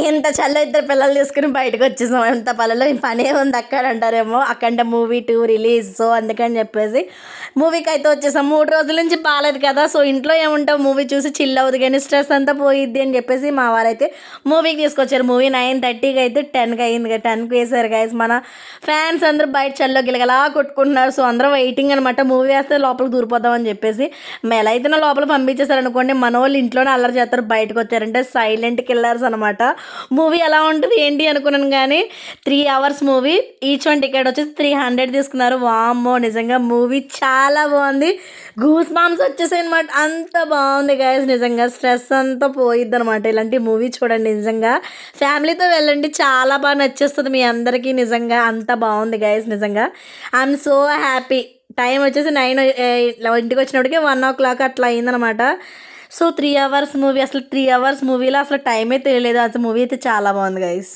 ఇంత చల్ల ఇద్దరు పిల్లలు తీసుకుని బయటకు వచ్చేసాం. ఎంత పనిలో పనే ఉంది అక్కడ అంటారేమో. అక్కడ మూవీ 2 రిలీజ్. సో అందుకని చెప్పేసి మూవీకి అయితే వచ్చేసాం. 3 రోజుల నుంచి బాగాలేదు కదా, సో ఇంట్లో ఏముంటావు, మూవీ చూసి చిల్ అవుతుంది కానీ స్ట్రెస్ అంతా పోయిద్ది అని చెప్పేసి మా వారైతే మూవీకి తీసుకొచ్చారు. మూవీ 9:30కి అయితే 10కి అయింది కదా, 10కి వేసారు గైస్. మన ఫ్యాన్స్ అందరూ బయట చల్లో గిలగలా కొట్టుకుంటున్నారు. సో అందరూ వెయిటింగ్ అనమాట, మూవీ వేస్తే లోపలికి దూరిపోదామని చెప్పేసి. ఎలా అయితే నా లోపల పంపించేశారు అనుకోండి, మన వాళ్ళు ఇంట్లోనే అల్లరి చేస్తారు, బయటకు వచ్చారంటే సైలెంట్ కిల్లర్స్ అనమాట. మూవీ ఎలా ఉంటుంది ఏంటి అనుకున్నాను కానీ 3 hours movie. Each one ticket వచ్చేసి 300 తీసుకున్నారు. వామ్మో నిజంగా మూవీ చాలా బాగుంది. గూస్ బాంబ్స్ వచ్చేసాయి అనమాట, అంత బాగుంది గైస్. నిజంగా స్ట్రెస్ అంతా పోయిద్ది అనమాట. ఇలాంటి మూవీ చూడండి, నిజంగా ఫ్యామిలీతో వెళ్ళండి, చాలా బాగా నచ్చేస్తుంది మీ అందరికీ. నిజంగా అంత బాగుంది గైస్. నిజంగా ఐఎమ్ సో హ్యాపీ. టైం వచ్చేసి 9 ఇంటికి వచ్చినప్పటికీ 1 o'clock అట్లా అయిందనమాట. సో 3 అవర్స్ మూవీ, అసలు 3 అవర్స్ మూవీలో అసలు టైమే తెలియలేదు. అసలు మూవీ అయితే చాలా బాగుంది గైస్.